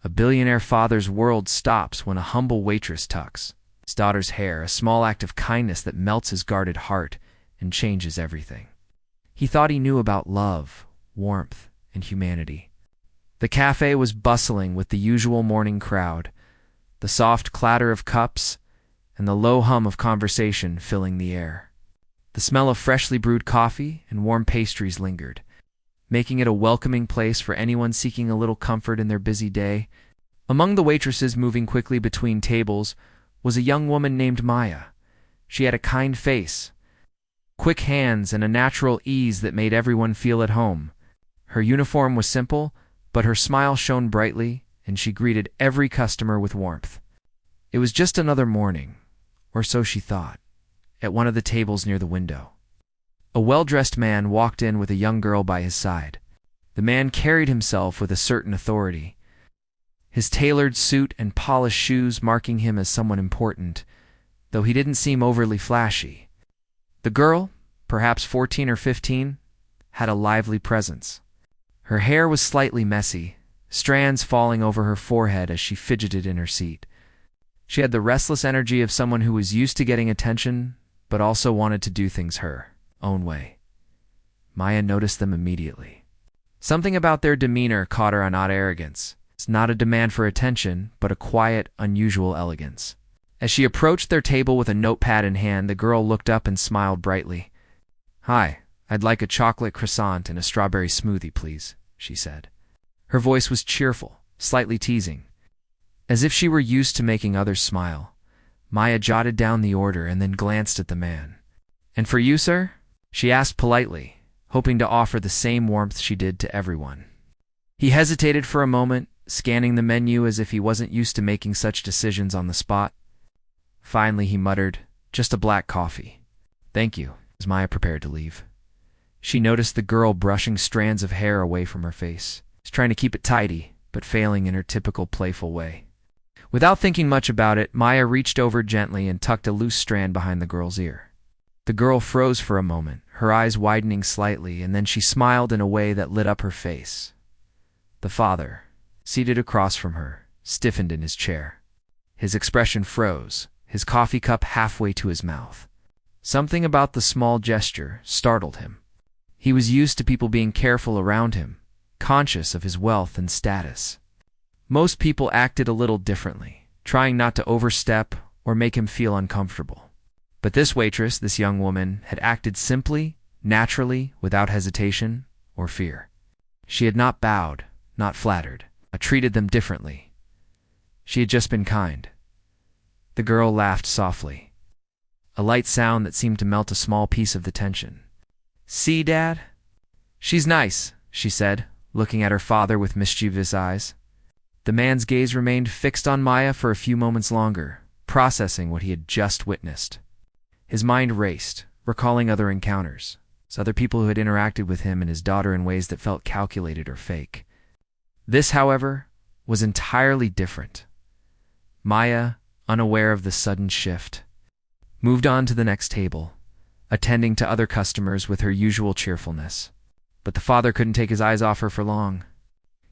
A billionaire father's world stops when a humble waitress tucks his daughter's hair, a small act of kindness that melts his guarded heart and changes everything. He thought he knew about love, warmth, and humanity. The cafe was bustling with the usual morning crowd, the soft clatter of cups and the low hum of conversation filling the air. The smell of freshly brewed coffee and warm pastries lingered, making it a welcoming place for anyone seeking a little comfort in their busy day. Among the waitresses moving quickly between tables was a young woman named Maya. She had a kind face, quick hands, and a natural ease that made everyone feel at home. Her uniform was simple, but her smile shone brightly, and she greeted every customer with warmth. It was just another morning, or so she thought, at one of the tables near the window. A well-dressed man walked in with a young girl by his side. The man carried himself with a certain authority, his tailored suit and polished shoes marking him as someone important, though he didn't seem overly flashy. The girl, perhaps 14 or 15, had a lively presence. Her hair was slightly messy, strands falling over her forehead as she fidgeted in her seat. She had the restless energy of someone who was used to getting attention, but also wanted to do things her own way. Maya noticed them immediately. Something about their demeanor caught her on odd arrogance. It's not a demand for attention, but a quiet, unusual elegance. As she approached their table with a notepad in hand, the girl looked up and smiled brightly. "Hi, I'd like a chocolate croissant and a strawberry smoothie, please," she said. Her voice was cheerful, slightly teasing. As if she were used to making others smile, Maya jotted down the order and then glanced at the man. "And for you, sir?" she asked politely, hoping to offer the same warmth she did to everyone. He hesitated for a moment, scanning the menu as if he wasn't used to making such decisions on the spot. Finally, he muttered, "Just a black coffee." "Thank you," as Maya prepared to leave. She noticed the girl brushing strands of hair away from her face. She's trying to keep it tidy, but failing in her typical playful way. Without thinking much about it, Maya reached over gently and tucked a loose strand behind the girl's ear. The girl froze for a moment, her eyes widening slightly, and then she smiled in a way that lit up her face. The father, seated across from her, stiffened in his chair. His expression froze, his coffee cup halfway to his mouth. Something about the small gesture startled him. He was used to people being careful around him, conscious of his wealth and status. Most people acted a little differently, trying not to overstep or make him feel uncomfortable. But this waitress, this young woman, had acted simply, naturally, without hesitation or fear. She had not bowed, not flattered, but treated them differently. She had just been kind. The girl laughed softly, a light sound that seemed to melt a small piece of the tension. "See, Dad? She's nice," she said, looking at her father with mischievous eyes. The man's gaze remained fixed on Maya for a few moments longer, processing what he had just witnessed. His mind raced, recalling other encounters, other people who had interacted with him and his daughter in ways that felt calculated or fake. This, however, was entirely different. Maya, unaware of the sudden shift, moved on to the next table, attending to other customers with her usual cheerfulness. But the father couldn't take his eyes off her for long.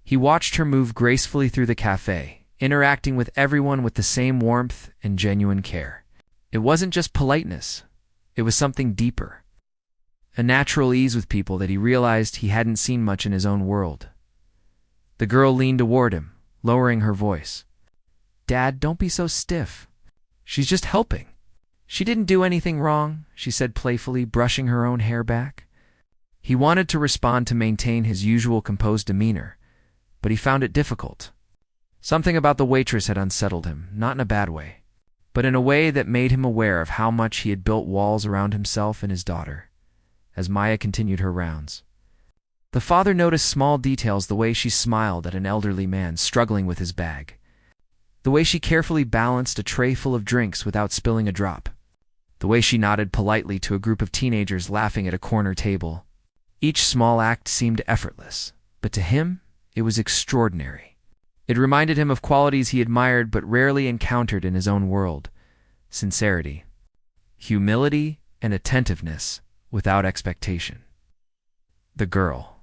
He watched her move gracefully through the cafe, interacting with everyone with the same warmth and genuine care. It wasn't just politeness, it was something deeper. A natural ease with people that he realized he hadn't seen much in his own world. The girl leaned toward him, lowering her voice. "Dad, don't be so stiff. She's just helping." "She didn't do anything wrong," she said playfully, brushing her own hair back. He wanted to respond to maintain his usual composed demeanor, but he found it difficult. Something about the waitress had unsettled him, not in a bad way, but in a way that made him aware of how much he had built walls around himself and his daughter. As Maya continued her rounds, the father noticed small details: the way she smiled at an elderly man struggling with his bag, the way she carefully balanced a tray full of drinks without spilling a drop, the way she nodded politely to a group of teenagers laughing at a corner table. Each small act seemed effortless, but to him, it was extraordinary. It reminded him of qualities he admired but rarely encountered in his own world: sincerity, humility, and attentiveness without expectation. The girl,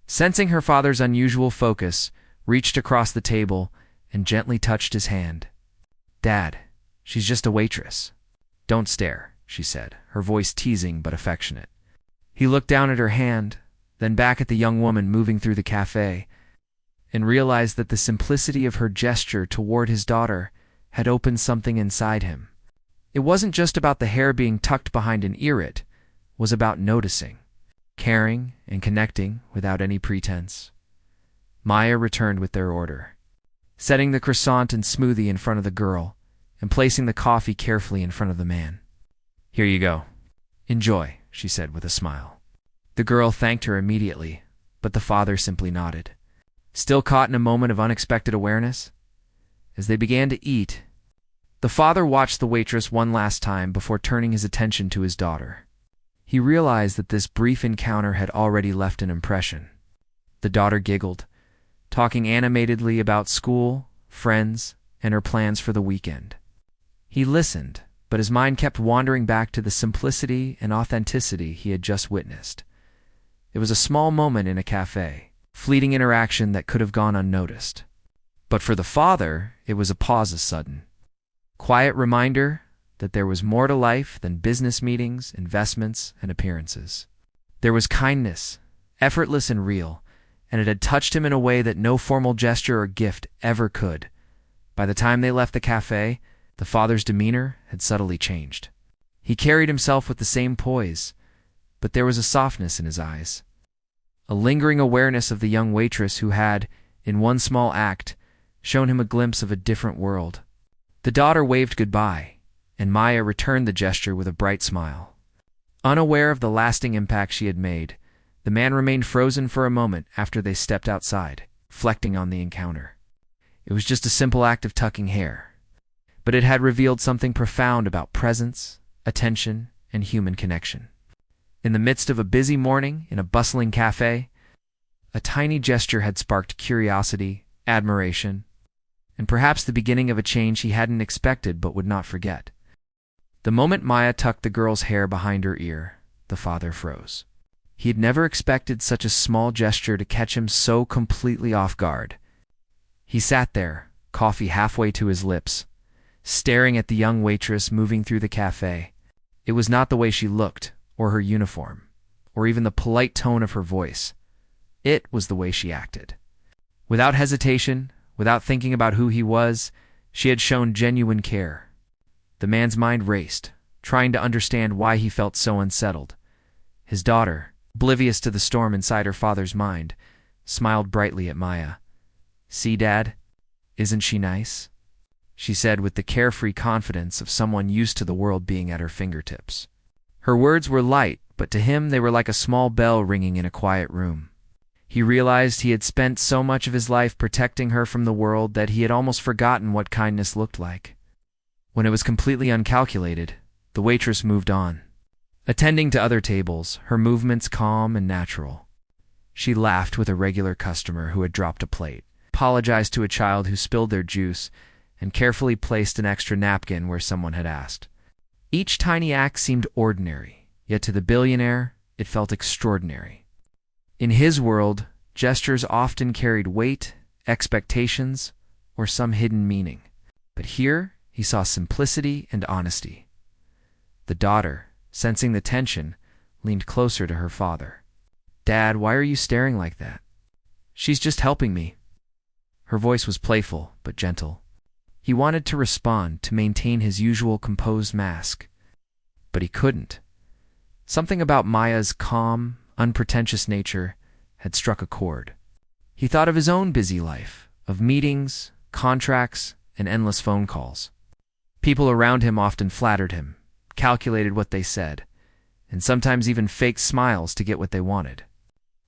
sensing her father's unusual focus, reached across the table and gently touched his hand. "Dad, she's just a waitress." "Don't stare," she said, her voice teasing but affectionate. He looked down at her hand, then back at the young woman moving through the cafe, and realized that the simplicity of her gesture toward his daughter had opened something inside him. It wasn't just about the hair being tucked behind an ear, it was about noticing, caring, and connecting without any pretense. Maya returned with their order, setting the croissant and smoothie in front of the girl and placing the coffee carefully in front of the man. "Here you go. Enjoy," she said with a smile. The girl thanked her immediately, but the father simply nodded, still caught in a moment of unexpected awareness. As they began to eat, the father watched the waitress one last time before turning his attention to his daughter. He realized that this brief encounter had already left an impression. The daughter giggled, talking animatedly about school, friends, and her plans for the weekend. He listened, but his mind kept wandering back to the simplicity and authenticity he had just witnessed. It was a small moment in a cafe, fleeting interaction that could have gone unnoticed. But for the father, it was a pause as sudden. Quiet reminder that there was more to life than business meetings, investments, and appearances. There was kindness, effortless and real, and it had touched him in a way that no formal gesture or gift ever could. By the time they left the cafe, the father's demeanor had subtly changed. He carried himself with the same poise, but there was a softness in his eyes, a lingering awareness of the young waitress who had, in one small act, shown him a glimpse of a different world. The daughter waved goodbye, and Maya returned the gesture with a bright smile. Unaware of the lasting impact she had made, the man remained frozen for a moment after they stepped outside, reflecting on the encounter. It was just a simple act of tucking hair, but it had revealed something profound about presence, attention, and human connection. In the midst of a busy morning in a bustling cafe, a tiny gesture had sparked curiosity, admiration, and perhaps the beginning of a change he hadn't expected but would not forget. The moment Maya tucked the girl's hair behind her ear, the father froze. He had never expected such a small gesture to catch him so completely off guard. He sat there, coffee halfway to his lips, staring at the young waitress moving through the cafe. It was not the way she looked, or her uniform, or even the polite tone of her voice. It was the way she acted. Without hesitation, without thinking about who he was, she had shown genuine care. The man's mind raced, trying to understand why he felt so unsettled. His daughter, oblivious to the storm inside her father's mind, smiled brightly at Maya. "See, Dad? Isn't she nice?" she said with the carefree confidence of someone used to the world being at her fingertips. Her words were light, but to him they were like a small bell ringing in a quiet room. He realized he had spent so much of his life protecting her from the world that he had almost forgotten what kindness looked like. When it was completely uncalculated, the waitress moved on, attending to other tables, her movements calm and natural. She laughed with a regular customer who had dropped a plate, apologized to a child who spilled their juice, and carefully placed an extra napkin where someone had asked. Each tiny act seemed ordinary, yet to the billionaire, it felt extraordinary. In his world, gestures often carried weight, expectations, or some hidden meaning. But here, he saw simplicity and honesty. The daughter, sensing the tension, leaned closer to her father. "Dad, why are you staring like that?" "She's just helping me." Her voice was playful, but gentle. He wanted to respond, to maintain his usual composed mask. But he couldn't. Something about Maya's calm, unpretentious nature had struck a chord. He thought of his own busy life, of meetings, contracts, and endless phone calls. People around him often flattered him, calculated what they said, and sometimes even faked smiles to get what they wanted.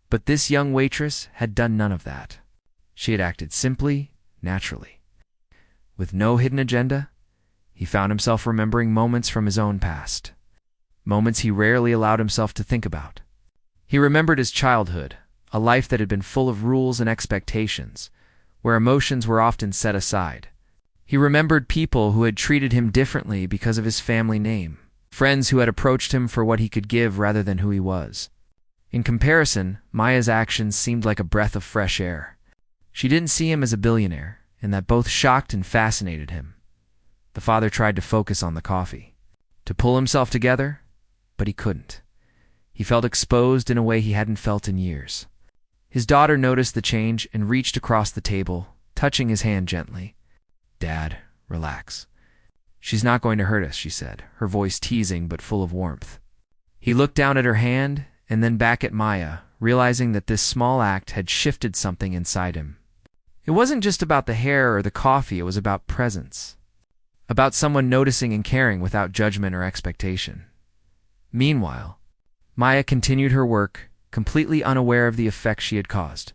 But this young waitress had done none of that. She had acted simply, naturally. With no hidden agenda, he found himself remembering moments from his own past, moments he rarely allowed himself to think about. He remembered his childhood, a life that had been full of rules and expectations, where emotions were often set aside. He remembered people who had treated him differently because of his family name, friends who had approached him for what he could give rather than who he was. In comparison, Maya's actions seemed like a breath of fresh air. She didn't see him as a billionaire, and that both shocked and fascinated him. The father tried to focus on the coffee, to pull himself together, but he couldn't. He felt exposed in a way he hadn't felt in years. His daughter noticed the change and reached across the table, touching his hand gently. "Dad, relax. She's not going to hurt us," she said, her voice teasing but full of warmth. He looked down at her hand and then back at Maya, realizing that this small act had shifted something inside him. It wasn't just about the hair or the coffee, it was about presence. About someone noticing and caring without judgment or expectation. Meanwhile, Maya continued her work, completely unaware of the effect she had caused.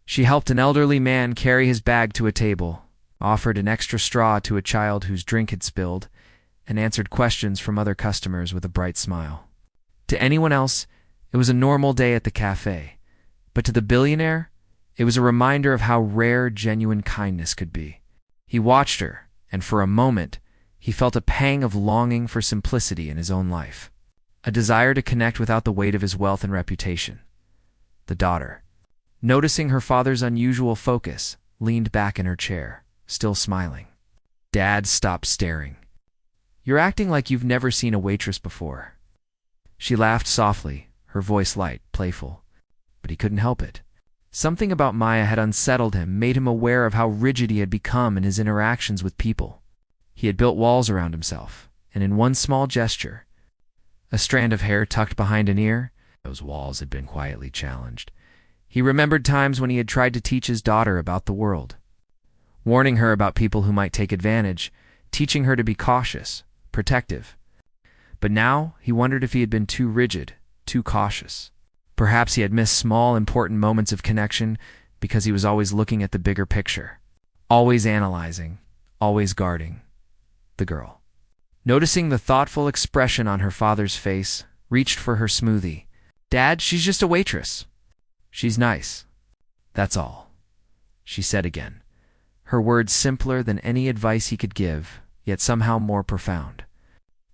She helped an elderly man carry his bag to a table, offered an extra straw to a child whose drink had spilled, and answered questions from other customers with a bright smile. To anyone else, it was a normal day at the cafe, but to the billionaire, it was a reminder of how rare genuine kindness could be. He watched her, and for a moment, he felt a pang of longing for simplicity in his own life, a desire to connect without the weight of his wealth and reputation. The daughter, noticing her father's unusual focus, leaned back in her chair, still smiling. Dad stopped staring. "You're acting like you've never seen a waitress before." She laughed softly, her voice light, playful. But he couldn't help it. Something about Maya had unsettled him, made him aware of how rigid he had become in his interactions with people. He had built walls around himself, and in one small gesture, a strand of hair tucked behind an ear, those walls had been quietly challenged. He remembered times when he had tried to teach his daughter about the world, warning her about people who might take advantage, teaching her to be cautious, protective. But now he wondered if he had been too rigid, too cautious. Perhaps he had missed small, important moments of connection because he was always looking at the bigger picture, always analyzing, always guarding. The girl, noticing the thoughtful expression on her father's face, reached for her smoothie. "Dad, she's just a waitress. She's nice. That's all," she said again, her words simpler than any advice he could give, yet somehow more profound.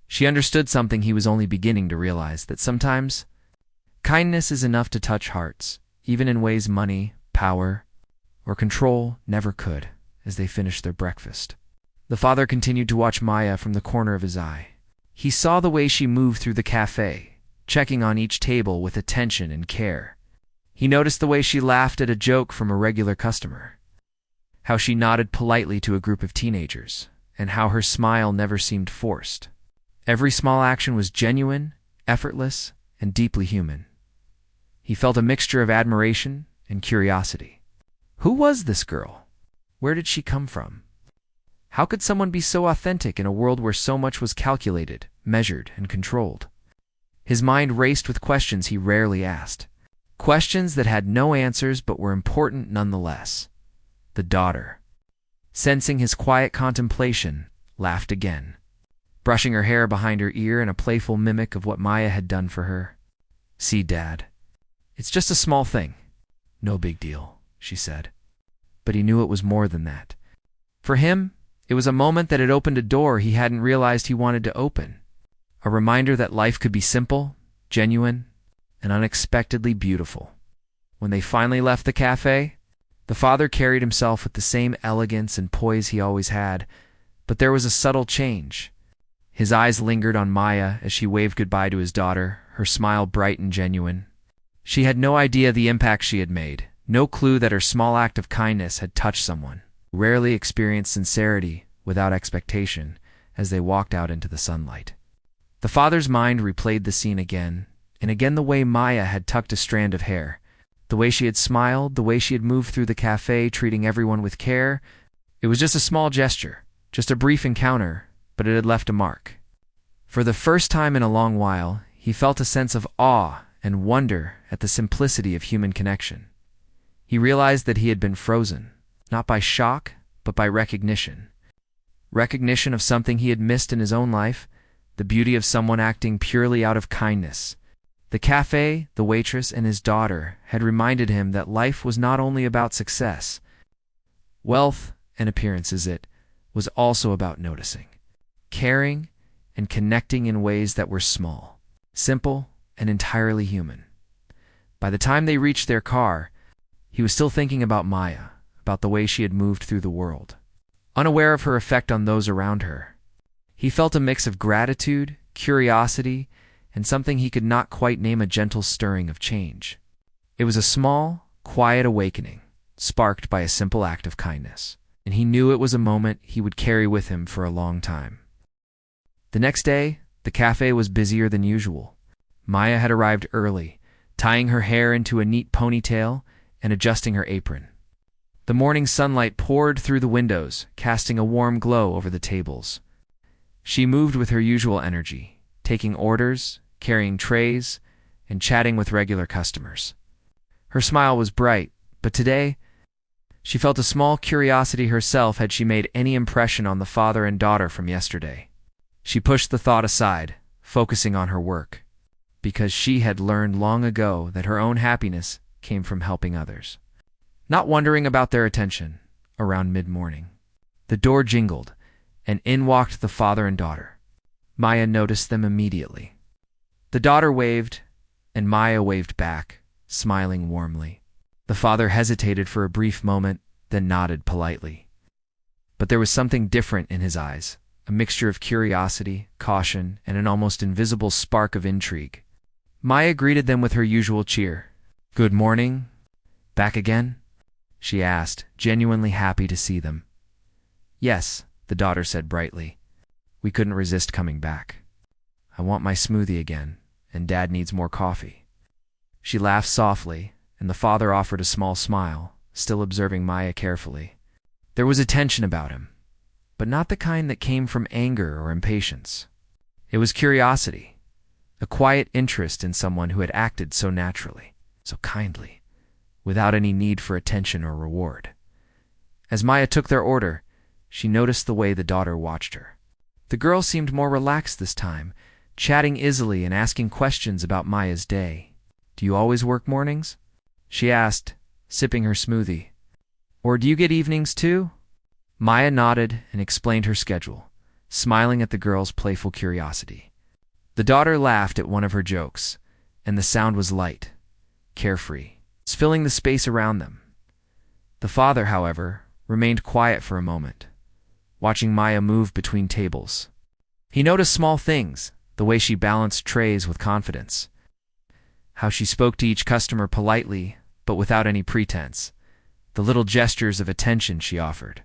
She understood something he was only beginning to realize, that sometimes kindness is enough to touch hearts, even in ways money, power, or control never could. As they finished their breakfast, the father continued to watch Maya from the corner of his eye. He saw the way she moved through the cafe, checking on each table with attention and care. He noticed the way she laughed at a joke from a regular customer, how she nodded politely to a group of teenagers, and how her smile never seemed forced. Every small action was genuine, effortless, and deeply human. He felt a mixture of admiration and curiosity. Who was this girl? Where did she come from? How could someone be so authentic in a world where so much was calculated, measured, and controlled? His mind raced with questions he rarely asked. Questions that had no answers but were important nonetheless. The daughter, sensing his quiet contemplation, laughed again, brushing her hair behind her ear in a playful mimic of what Maya had done for her. "See, Dad, it's just a small thing. No big deal," she said. But he knew it was more than that. For him, it was a moment that had opened a door he hadn't realized he wanted to open. A reminder that life could be simple, genuine, and unexpectedly beautiful. When they finally left the cafe, the father carried himself with the same elegance and poise he always had, but there was a subtle change. His eyes lingered on Maya as she waved goodbye to his daughter, her smile bright and genuine. She had no idea the impact she had made, no clue that her small act of kindness had touched someone who rarely experienced sincerity without expectation as they walked out into the sunlight. The father's mind replayed the scene again, and again the way Maya had tucked a strand of hair, the way she had smiled, the way she had moved through the cafe treating everyone with care. It was just a small gesture, just a brief encounter, but it had left a mark. For the first time in a long while, he felt a sense of awe and wonder at the simplicity of human connection. He realized that he had been frozen, not by shock, but by recognition. Recognition of something he had missed in his own life, the beauty of someone acting purely out of kindness. The cafe, the waitress, and his daughter had reminded him that life was not only about success, wealth, and appearances. It was also about noticing, caring, and connecting in ways that were small, simple, and entirely human. By the time they reached their car, he was still thinking about Maya, about the way she had moved through the world, unaware of her effect on those around her. He felt a mix of gratitude, curiosity, and something he could not quite name, a gentle stirring of change. It was a small, quiet awakening, sparked by a simple act of kindness, and he knew it was a moment he would carry with him for a long time. The next day, the cafe was busier than usual. Maya had arrived early, tying her hair into a neat ponytail and adjusting her apron. The morning sunlight poured through the windows, casting a warm glow over the tables. She moved with her usual energy, taking orders, carrying trays, and chatting with regular customers. Her smile was bright, but today, she felt a small curiosity herself. Had she made any impression on the father and daughter from yesterday? She pushed the thought aside, focusing on her work, because she had learned long ago that her own happiness came from helping others, not wondering about their attention. Around mid-morning, the door jingled, and in walked the father and daughter. Maya noticed them immediately. The daughter waved, and Maya waved back, smiling warmly. The father hesitated for a brief moment, then nodded politely. But there was something different in his eyes, a mixture of curiosity, caution, and an almost invisible spark of intrigue. Maya greeted them with her usual cheer. "Good morning. Back again?" she asked, genuinely happy to see them. "Yes," the daughter said brightly. "We couldn't resist coming back. I want my smoothie again, and Dad needs more coffee." She laughed softly, and the father offered a small smile, still observing Maya carefully. There was a tension about him, but not the kind that came from anger or impatience. It was curiosity, a quiet interest in someone who had acted so naturally, so kindly, without any need for attention or reward. As Maya took their order, she noticed the way the daughter watched her. The girl seemed more relaxed this time, chatting easily and asking questions about Maya's day. "Do you always work mornings?" she asked, sipping her smoothie. "Or do you get evenings too?" Maya nodded and explained her schedule, smiling at the girl's playful curiosity. The daughter laughed at one of her jokes, and the sound was light, carefree, filling the space around them. The father, however, remained quiet for a moment, watching Maya move between tables. He noticed small things, the way she balanced trays with confidence, how she spoke to each customer politely but without any pretense, the little gestures of attention she offered.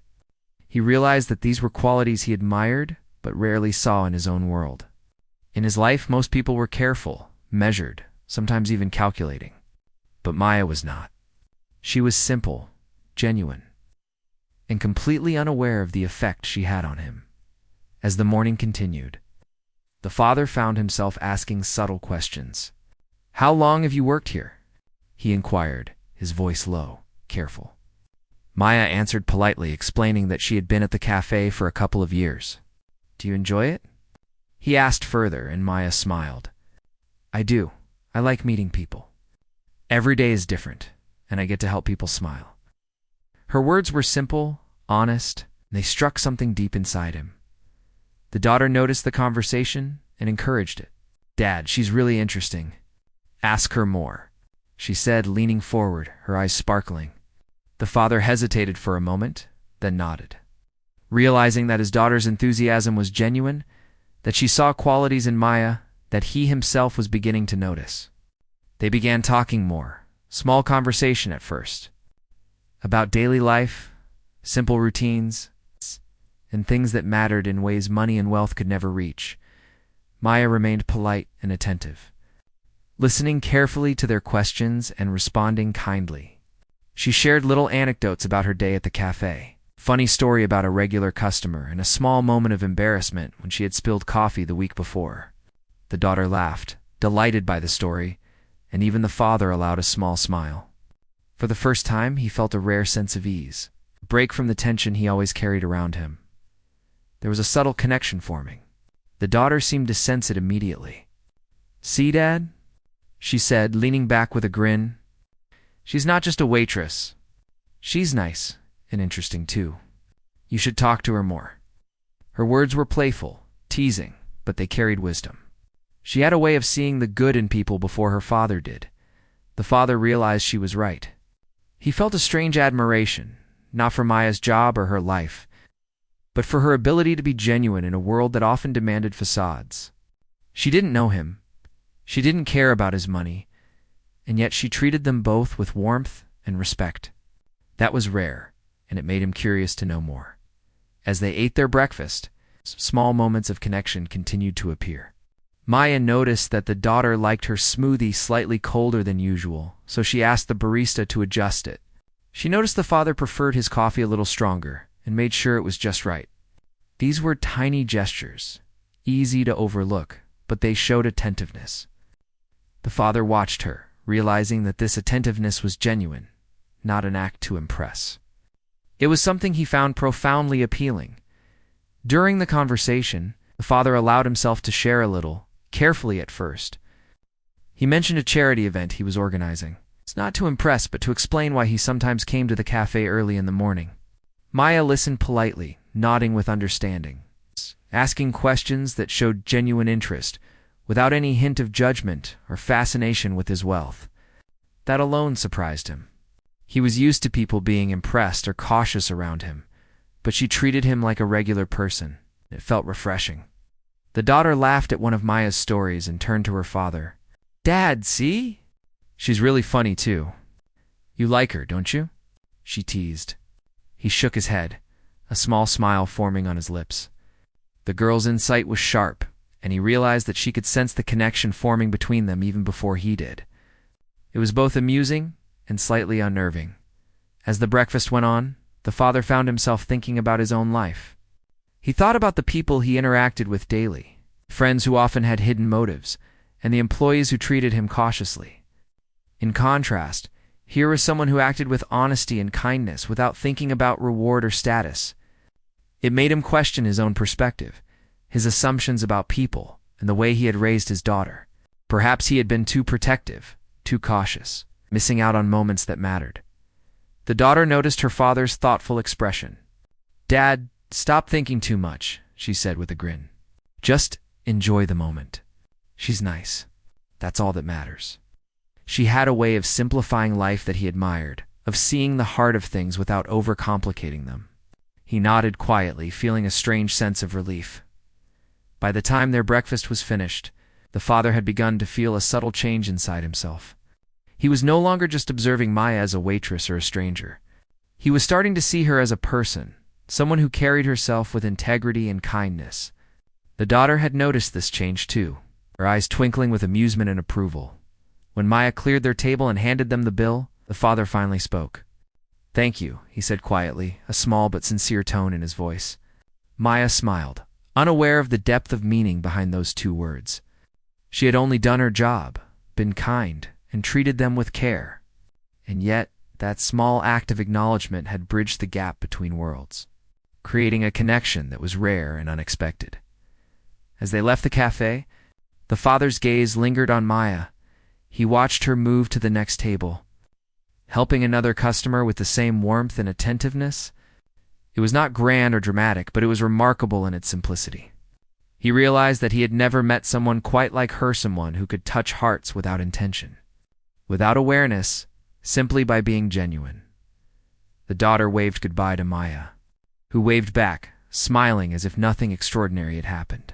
He realized that these were qualities he admired but rarely saw in his own world. In his life, most people were careful, measured, sometimes even calculating. But Maya was not. She was simple, genuine, and completely unaware of the effect she had on him. As the morning continued, the father found himself asking subtle questions. "How long have you worked here?" he inquired, his voice low, careful. Maya answered politely, explaining that she had been at the cafe for a couple of years. "Do you enjoy it?" he asked further, and Maya smiled. "I do. I like meeting people. Every day is different, and I get to help people smile." Her words were simple, honest, and they struck something deep inside him. The daughter noticed the conversation and encouraged it. "Dad, she's really interesting. Ask her more," she said, leaning forward, her eyes sparkling. The father hesitated for a moment, then nodded. Realizing that his daughter's enthusiasm was genuine, that she saw qualities in Maya that he himself was beginning to notice. They began talking more, small conversation at first, about daily life, simple routines, and things that mattered in ways money and wealth could never reach. Maya remained polite and attentive, listening carefully to their questions and responding kindly. She shared little anecdotes about her day at the cafe, a funny story about a regular customer, and a small moment of embarrassment when she had spilled coffee the week before. The daughter laughed, delighted by the story, and even the father allowed a small smile. For the first time, he felt a rare sense of ease, a break from the tension he always carried around him. There was a subtle connection forming. The daughter seemed to sense it immediately. "See, Dad?" she said, leaning back with a grin. "She's not just a waitress. She's nice and interesting too. You should talk to her more." Her words were playful, teasing, but they carried wisdom. She had a way of seeing the good in people before her father did. The father realized she was right. He felt a strange admiration, not for Maya's job or her life, but for her ability to be genuine in a world that often demanded facades. She didn't know him. She didn't care about his money, and yet she treated them both with warmth and respect. That was rare, and it made him curious to know more. As they ate their breakfast, small moments of connection continued to appear. Maya noticed that the daughter liked her smoothie slightly colder than usual, so she asked the barista to adjust it. She noticed the father preferred his coffee a little stronger and made sure it was just right. These were tiny gestures, easy to overlook, but they showed attentiveness. The father watched her, realizing that this attentiveness was genuine, not an act to impress. It was something he found profoundly appealing. During the conversation, the father allowed himself to share a little, carefully at first. He mentioned a charity event he was organizing. It's not to impress, but to explain why he sometimes came to the cafe early in the morning. Maya listened politely, nodding with understanding, asking questions that showed genuine interest, without any hint of judgment or fascination with his wealth. That alone surprised him. He was used to people being impressed or cautious around him, but she treated him like a regular person. It felt refreshing. The daughter laughed at one of Maya's stories and turned to her father. "Dad, see? She's really funny, too. You like her, don't you?" she teased. He shook his head, a small smile forming on his lips. The girl's insight was sharp, and he realized that she could sense the connection forming between them even before he did. It was both amusing and slightly unnerving. As the breakfast went on, the father found himself thinking about his own life. He thought about the people he interacted with daily, friends who often had hidden motives, and the employees who treated him cautiously. In contrast, here was someone who acted with honesty and kindness without thinking about reward or status. It made him question his own perspective, his assumptions about people, and the way he had raised his daughter. Perhaps he had been too protective, too cautious, missing out on moments that mattered. The daughter noticed her father's thoughtful expression. "Dad, stop thinking too much," she said with a grin. "Just enjoy the moment. She's nice. That's all that matters." She had a way of simplifying life that he admired, of seeing the heart of things without overcomplicating them. He nodded quietly, feeling a strange sense of relief. By the time their breakfast was finished, the father had begun to feel a subtle change inside himself. He was no longer just observing Maya as a waitress or a stranger. He was starting to see her as a person, someone who carried herself with integrity and kindness. The daughter had noticed this change too, her eyes twinkling with amusement and approval. When Maya cleared their table and handed them the bill, the father finally spoke. "Thank you," he said quietly, a small but sincere tone in his voice. Maya smiled, unaware of the depth of meaning behind those two words. She had only done her job, been kind, and treated them with care. And yet, that small act of acknowledgement had bridged the gap between worlds, creating a connection that was rare and unexpected. As they left the cafe, the father's gaze lingered on Maya. He watched her move to the next table, helping another customer with the same warmth and attentiveness. It was not grand or dramatic, but it was remarkable in its simplicity. He realized that he had never met someone quite like her, someone who could touch hearts without intention, without awareness, simply by being genuine. The daughter waved goodbye to Maya, who waved back, smiling as if nothing extraordinary had happened.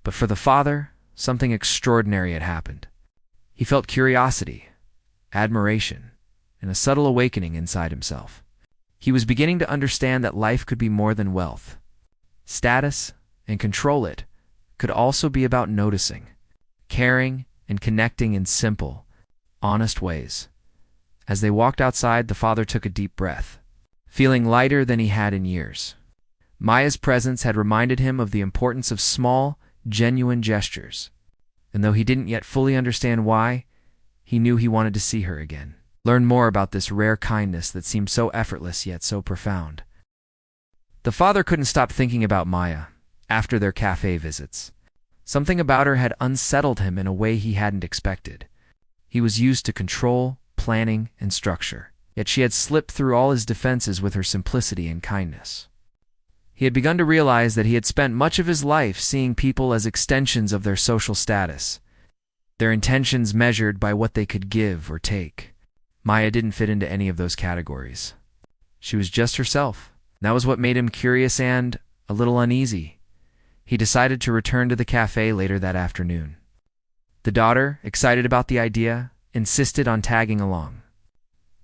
But for the father, something extraordinary had happened. He felt curiosity, admiration, and a subtle awakening inside himself. He was beginning to understand that life could be more than wealth. Status, and control it, could also be about noticing, caring, and connecting in simple, honest ways. As they walked outside, the father took a deep breath, feeling lighter than he had in years. Maya's presence had reminded him of the importance of small, genuine gestures. And though he didn't yet fully understand why, he knew he wanted to see her again, learn more about this rare kindness that seemed so effortless yet so profound. The father couldn't stop thinking about Maya after their cafe visits. Something about her had unsettled him in a way he hadn't expected. He was used to control, planning, and structure, yet she had slipped through all his defenses with her simplicity and kindness. He had begun to realize that he had spent much of his life seeing people as extensions of their social status, their intentions measured by what they could give or take. Maya didn't fit into any of those categories. She was just herself. That was what made him curious and a little uneasy. He decided to return to the cafe later that afternoon. The daughter, excited about the idea, insisted on tagging along.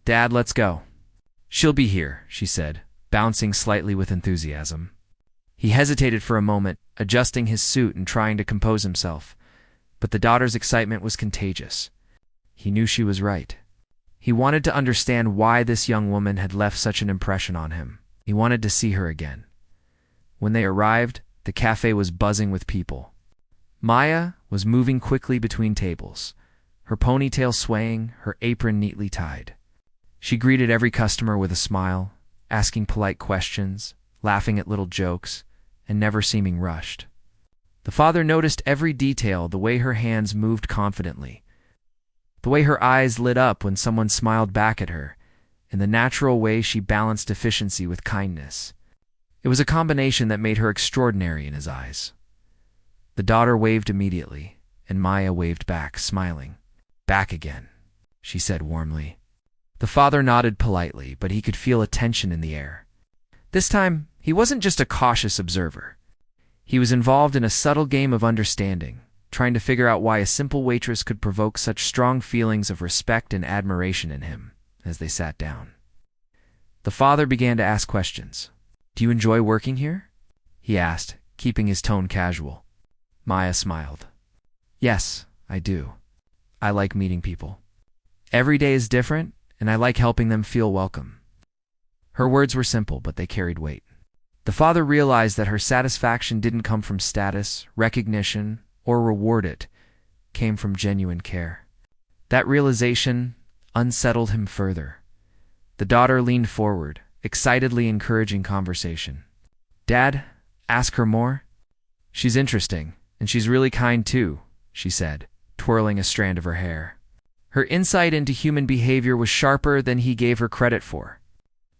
"Dad, let's go." "She'll be here," she said, bouncing slightly with enthusiasm. He hesitated for a moment, adjusting his suit and trying to compose himself. But the daughter's excitement was contagious. He knew she was right. He wanted to understand why this young woman had left such an impression on him. He wanted to see her again. When they arrived, the cafe was buzzing with people. Maya was moving quickly between tables, her ponytail swaying, her apron neatly tied. She greeted every customer with a smile, asking polite questions, laughing at little jokes, and never seeming rushed. The father noticed every detail, the way her hands moved confidently, the way her eyes lit up when someone smiled back at her, and the natural way she balanced efficiency with kindness. It was a combination that made her extraordinary in his eyes. The daughter waved immediately, and Maya waved back, smiling. "Back again," she said warmly. The father nodded politely, but he could feel a tension in the air. This time, he wasn't just a cautious observer. He was involved in a subtle game of understanding, trying to figure out why a simple waitress could provoke such strong feelings of respect and admiration in him. As they sat down, the father began to ask questions. "Do you enjoy working here?" he asked, keeping his tone casual. Maya smiled. "Yes, I do. I like meeting people. Every day is different, and I like helping them feel welcome." Her words were simple, but they carried weight. The father realized that her satisfaction didn't come from status, recognition, or reward. It came from genuine care. That realization unsettled him further. The daughter leaned forward, excitedly encouraging conversation. "Dad, ask her more. She's interesting, and she's really kind too," she said, twirling a strand of her hair. Her insight into human behavior was sharper than he gave her credit for.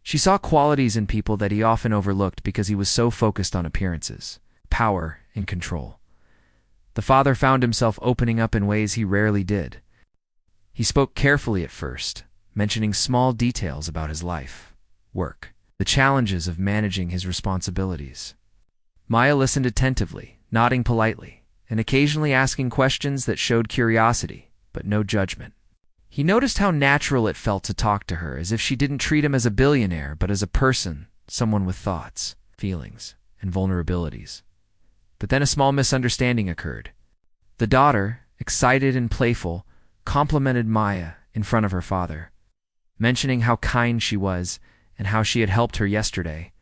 She saw qualities in people that he often overlooked because he was so focused on appearances, power, and control. The father found himself opening up in ways he rarely did. He spoke carefully at first, mentioning small details about his life, work, the challenges of managing his responsibilities. Maya listened attentively, nodding politely, and occasionally asking questions that showed curiosity, but no judgment. He noticed how natural it felt to talk to her, as if she didn't treat him as a billionaire, but as a person, someone with thoughts, feelings, and vulnerabilities. But then a small misunderstanding occurred. The daughter, excited and playful, complimented Maya in front of her father, mentioning how kind she was and how she had helped her yesterday.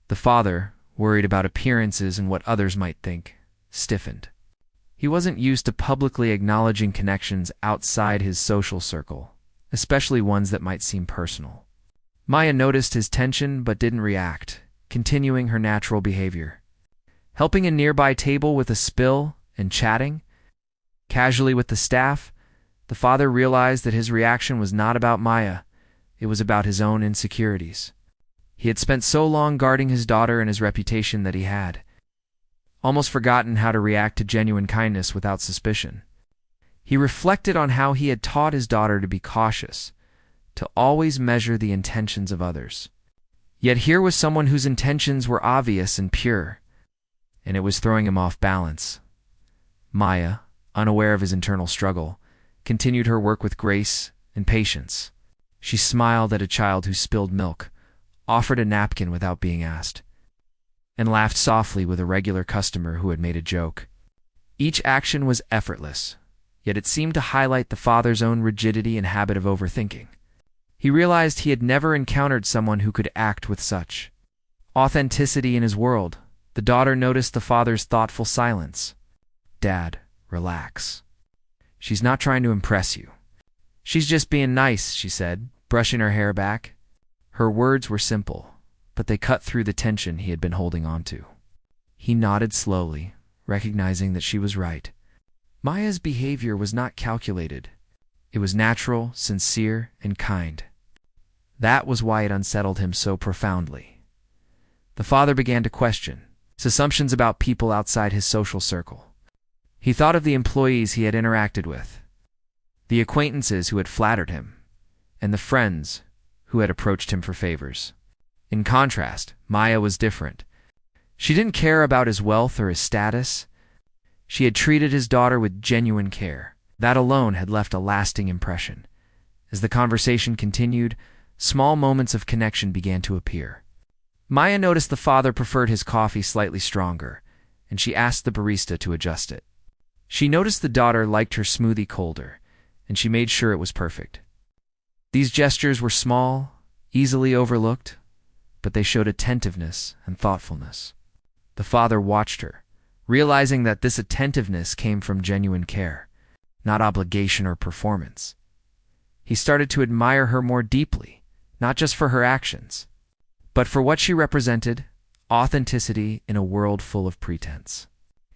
The father, worried about appearances and what others might think, stiffened. He wasn't used to publicly acknowledging connections outside his social circle, especially ones that might seem personal. Maya noticed his tension but didn't react, continuing her natural behavior. Helping a nearby table with a spill and chatting casually with the staff, the father realized that his reaction was not about Maya, it was about his own insecurities. He had spent so long guarding his daughter and his reputation that he had almost forgotten how to react to genuine kindness without suspicion. He reflected on how he had taught his daughter to be cautious, to always measure the intentions of others. Yet here was someone whose intentions were obvious and pure, and it was throwing him off balance. Maya, unaware of his internal struggle, continued her work with grace and patience. She smiled at a child who spilled milk, offered a napkin without being asked, and laughed softly with a regular customer who had made a joke. Each action was effortless, yet it seemed to highlight the father's own rigidity and habit of overthinking. He realized he had never encountered someone who could act with such authenticity in his world. The daughter noticed the father's thoughtful silence. "Dad, relax. She's not trying to impress you. She's just being nice," she said, brushing her hair back. Her words were simple, but they cut through the tension he had been holding on to. He nodded slowly, recognizing that she was right. Maya's behavior was not calculated. It was natural, sincere, and kind. That was why it unsettled him so profoundly. The father began to question his assumptions about people outside his social circle. He thought of the employees he had interacted with, the acquaintances who had flattered him, and the friends who had approached him for favors. In contrast, Maya was different. She didn't care about his wealth or his status. She had treated his daughter with genuine care. That alone had left a lasting impression. As the conversation continued, small moments of connection began to appear. Maya noticed the father preferred his coffee slightly stronger, and she asked the barista to adjust it. She noticed the daughter liked her smoothie colder, and she made sure it was perfect. These gestures were small, easily overlooked, but they showed attentiveness and thoughtfulness. The father watched her, realizing that this attentiveness came from genuine care, not obligation or performance. He started to admire her more deeply, not just for her actions, but for what she represented: authenticity in a world full of pretense.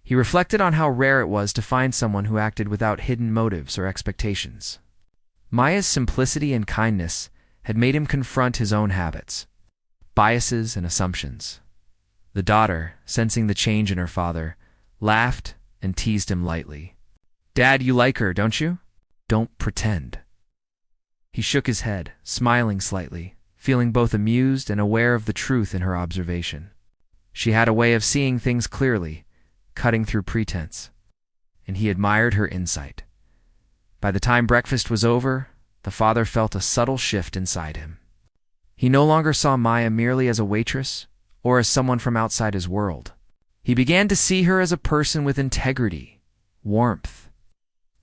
He reflected on how rare it was to find someone who acted without hidden motives or expectations. Maya's simplicity and kindness had made him confront his own habits, biases, and assumptions. The daughter, sensing the change in her father, laughed and teased him lightly. "Dad, you like her, don't you? Don't pretend." He shook his head, smiling slightly, feeling both amused and aware of the truth in her observation. She had a way of seeing things clearly, cutting through pretense, and he admired her insight. By the time breakfast was over, the father felt a subtle shift inside him. He no longer saw Maya merely as a waitress or as someone from outside his world. He began to see her as a person with integrity, warmth,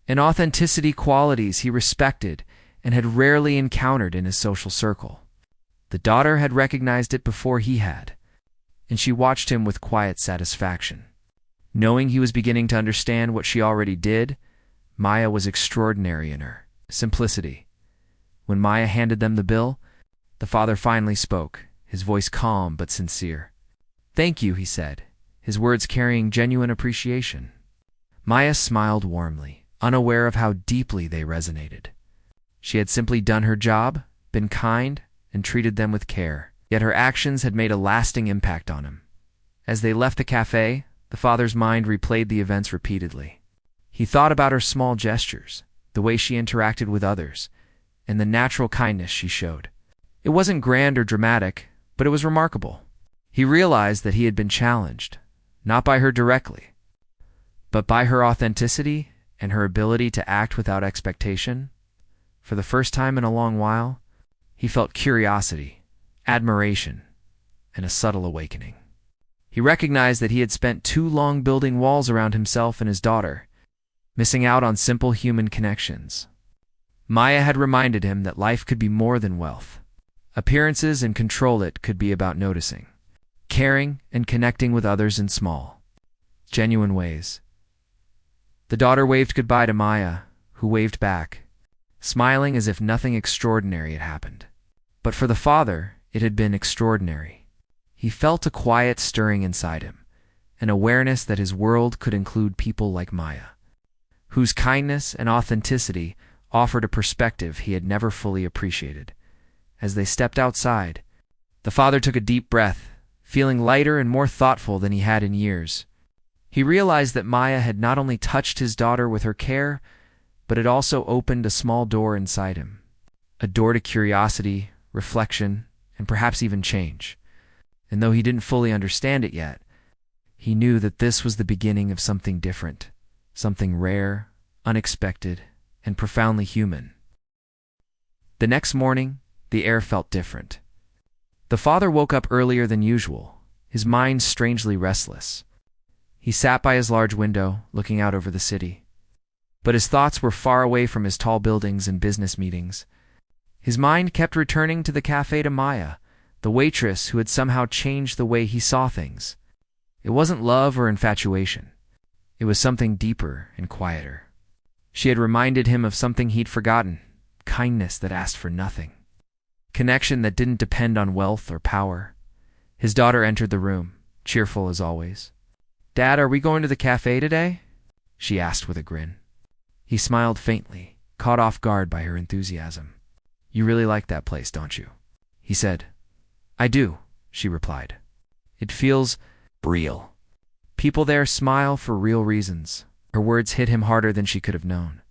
and authenticity, qualities he respected and had rarely encountered in his social circle. The daughter had recognized it before he had, and she watched him with quiet satisfaction. Knowing he was beginning to understand what she already did, Maya was extraordinary in her simplicity. When Maya handed them the bill, the father finally spoke, his voice calm but sincere. "Thank you," he said, his words carrying genuine appreciation. Maya smiled warmly, unaware of how deeply they resonated. She had simply done her job, been kind, and treated them with care, yet her actions had made a lasting impact on him. As they left the cafe, the father's mind replayed the events repeatedly. He thought about her small gestures, the way she interacted with others, and the natural kindness she showed. It wasn't grand or dramatic, but it was remarkable. He realized that he had been challenged, not by her directly, but by her authenticity and her ability to act without expectation. For the first time in a long while, he felt curiosity, admiration, and a subtle awakening. He recognized that he had spent too long building walls around himself and his daughter, missing out on simple human connections. Maya had reminded him that life could be more than wealth. Appearances and control it could be about noticing, caring, and connecting with others in small, genuine ways. The daughter waved goodbye to Maya, who waved back, smiling as if nothing extraordinary had happened. But for the father, it had been extraordinary. He felt a quiet stirring inside him, an awareness that his world could include people like Maya, whose kindness and authenticity offered a perspective he had never fully appreciated. As they stepped outside, the father took a deep breath, feeling lighter and more thoughtful than he had in years. He realized that Maya had not only touched his daughter with her care, but had also opened a small door inside him, a door to curiosity, reflection, and perhaps even change. And though he didn't fully understand it yet, he knew that this was the beginning of something different, something rare, unexpected, and profoundly human. The next morning, the air felt different. The father woke up earlier than usual, his mind strangely restless. He sat by his large window, looking out over the city. But his thoughts were far away from his tall buildings and business meetings. His mind kept returning to the cafe, to Maya, the waitress who had somehow changed the way he saw things. It wasn't love or infatuation. It was something deeper and quieter. She had reminded him of something he'd forgotten: kindness that asked for nothing, connection that didn't depend on wealth or power. His daughter entered the room, cheerful as always. "Dad, are we going to the cafe today?" she asked with a grin. He smiled faintly, caught off guard by her enthusiasm. "You really like that place, don't you?" he said. "I do," she replied. "It feels real. People there smile for real reasons." Her words hit him harder than she could have known.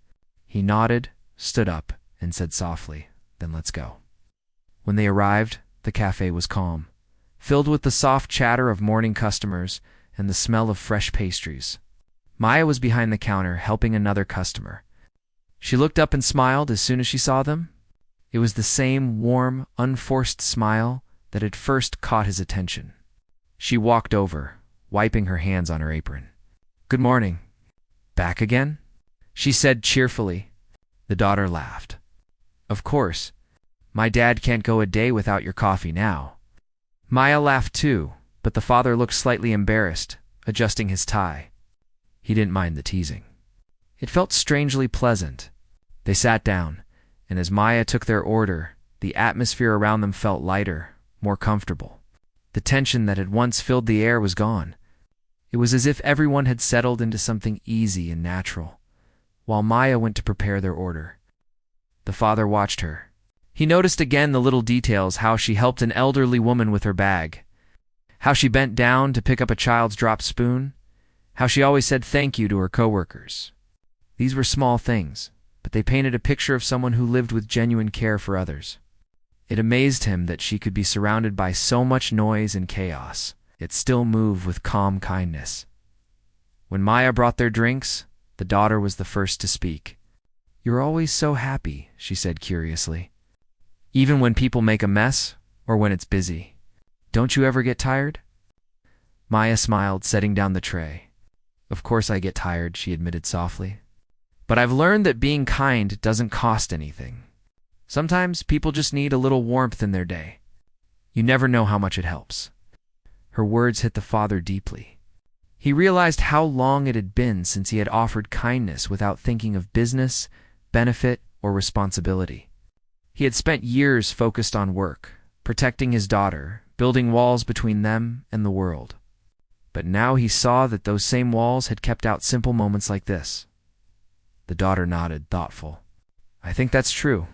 He nodded, stood up, and said softly, "Then let's go." When they arrived, the cafe was calm. filled with the soft chatter of morning customers and the smell of fresh pastries. Maya was behind the counter helping another customer. She looked up and smiled as soon as she saw them. It was the same warm, unforced smile that had first caught his attention. She walked over, wiping her hands on her apron. "Good morning. Back again?" she said cheerfully. The daughter laughed. "Of course. My dad can't go a day without your coffee now." Maya laughed too, but the father looked slightly embarrassed, adjusting his tie. He didn't mind the teasing. It felt strangely pleasant. They sat down, and as Maya took their order, the atmosphere around them felt lighter, more comfortable. The tension that had once filled the air was gone. It was as if everyone had settled into something easy and natural, while Maya went to prepare their order. The father watched her. He noticed again the little details, how she helped an elderly woman with her bag, how she bent down to pick up a child's dropped spoon, how she always said thank you to her coworkers. These were small things, but they painted a picture of someone who lived with genuine care for others. It amazed him that she could be surrounded by so much noise and chaos, yet still move with calm kindness. When Maya brought their drinks, the daughter was the first to speak. "You're always so happy," she said curiously. "Even when people make a mess, or when it's busy. Don't you ever get tired?" Maya smiled, setting down the tray. "Of course I get tired," she admitted softly. "But I've learned that being kind doesn't cost anything. Sometimes people just need a little warmth in their day. You never know how much it helps." Her words hit the father deeply. He realized how long it had been since he had offered kindness without thinking of business, benefit, or responsibility. He had spent years focused on work, protecting his daughter, building walls between them and the world. But now he saw that those same walls had kept out simple moments like this. The daughter nodded, thoughtful. "I think that's true.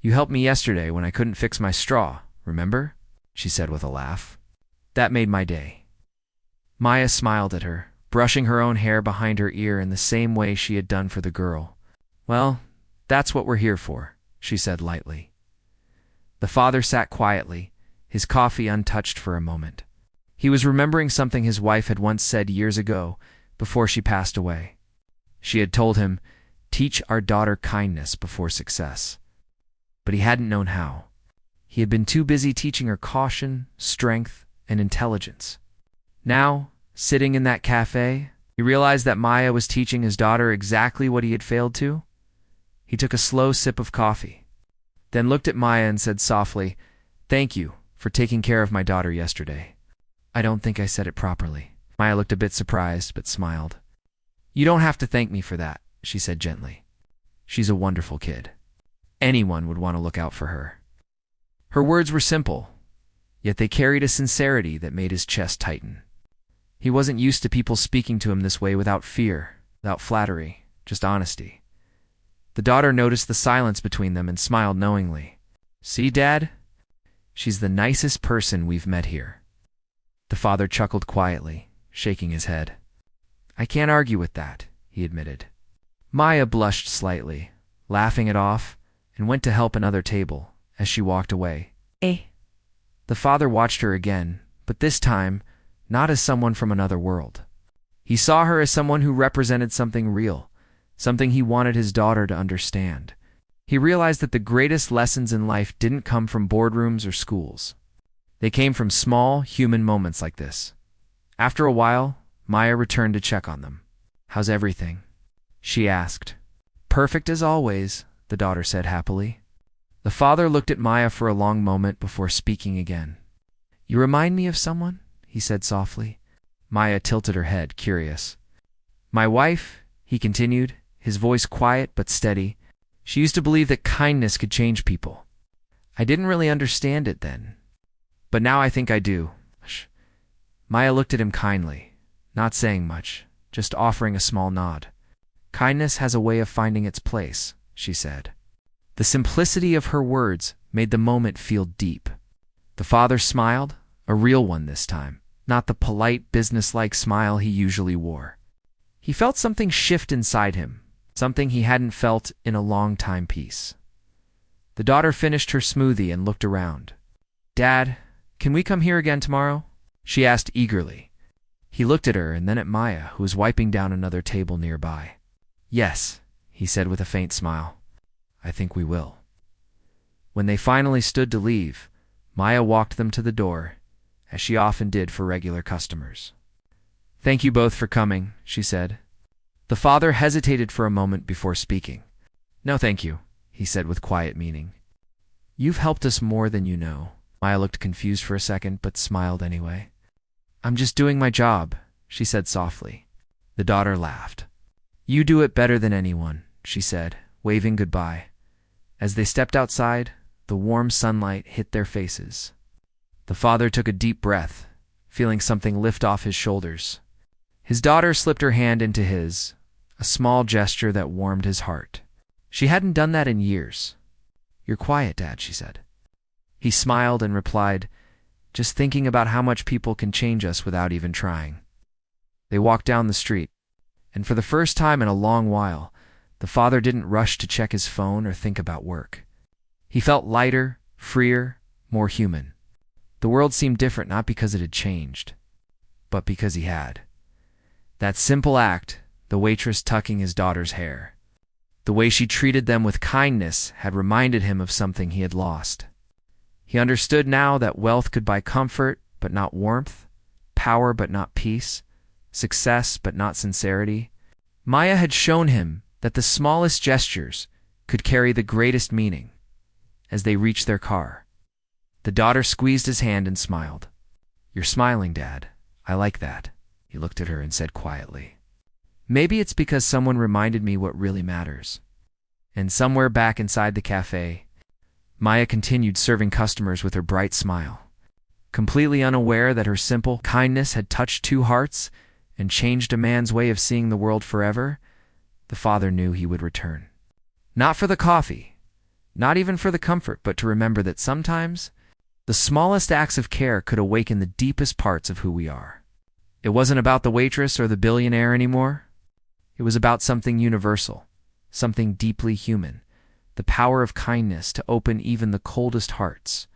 You helped me yesterday when I couldn't fix my straw, remember?" she said with a laugh. "That made my day." Maya smiled at her, brushing her own hair behind her ear in the same way she had done for the girl. "Well, that's what we're here for," she said lightly. The father sat quietly, his coffee untouched for a moment. He was remembering something his wife had once said years ago, before she passed away. She had told him, "Teach our daughter kindness before success." But he hadn't known how. He had been too busy teaching her caution, strength, and intelligence. Now, sitting in that cafe, he realized that Maya was teaching his daughter exactly what he had failed to. He took a slow sip of coffee, then looked at Maya and said softly, "Thank you for taking care of my daughter yesterday." "I don't think I said it properly." Maya looked a bit surprised, but smiled. "You don't have to thank me for that," she said gently. "She's a wonderful kid. Anyone would want to look out for her." Her words were simple, yet they carried a sincerity that made his chest tighten. He wasn't used to people speaking to him this way without fear, without flattery, just honesty. The daughter noticed the silence between them and smiled knowingly. "See, Dad? She's the nicest person we've met here." The father chuckled quietly, shaking his head. "I can't argue with that," he admitted. Maya blushed slightly, laughing it off, and went to help another table as she walked away. The father watched her again, but this time, not as someone from another world. He saw her as someone who represented something real, something he wanted his daughter to understand. He realized that the greatest lessons in life didn't come from boardrooms or schools. They came from small, human moments like this. After a while, Maya returned to check on them. "How's everything?" she asked. "Perfect as always," the daughter said happily. The father looked at Maya for a long moment before speaking again. "You remind me of someone?" he said softly. Maya tilted her head, curious. "My wife," he continued, his voice quiet but steady. "She used to believe that kindness could change people. I didn't really understand it then, but now I think I do." Maya looked at him kindly, not saying much, just offering a small nod. "Kindness has a way of finding its place," she said. The simplicity of her words made the moment feel deep. The father smiled, a real one this time, not the polite, businesslike smile he usually wore. He felt something shift inside him, something he hadn't felt in a long time. Peace. The daughter finished her smoothie and looked around. "Dad, Can we come here again tomorrow? She asked eagerly. He looked at her and then at Maya, who was wiping down another table nearby. Yes, he said with a faint smile. I think we will. When they finally stood to leave, Maya walked them to the door, as she often did for regular customers. Thank you both for coming, she said. The father hesitated for a moment before speaking. No, thank you, he said with quiet meaning. You've helped us more than you know. Maya looked confused for a second, but smiled anyway. I'm just doing my job, she said softly. The daughter laughed. You do it better than anyone, she said, waving goodbye. As they stepped outside, the warm sunlight hit their faces. The father took a deep breath, feeling something lift off his shoulders. His daughter slipped her hand into his, a small gesture that warmed his heart. She hadn't done that in years. You're quiet, Dad, she said. He smiled and replied, just thinking about how much people can change us without even trying. They walked down the street, and for the first time in a long while, the father didn't rush to check his phone or think about work. He felt lighter, freer, more human. The world seemed different not because it had changed, but because he had. That simple act, the waitress tucking his daughter's hair, the way she treated them with kindness had reminded him of something he had lost. He understood now that wealth could buy comfort but not warmth, power but not peace, success but not sincerity. Maya had shown him that the smallest gestures could carry the greatest meaning. As they reached their car, the daughter squeezed his hand and smiled. You're smiling, Dad. I like that. He looked at her and said quietly. Maybe it's because someone reminded me what really matters. And somewhere back inside the cafe, Maya continued serving customers with her bright smile. Completely unaware that her simple kindness had touched two hearts and changed a man's way of seeing the world forever, the father knew he would return. Not for the coffee, not even for the comfort, but to remember that sometimes the smallest acts of care could awaken the deepest parts of who we are. It wasn't about the waitress or the billionaire anymore. It was about something universal, something deeply human, the power of kindness to open even the coldest hearts.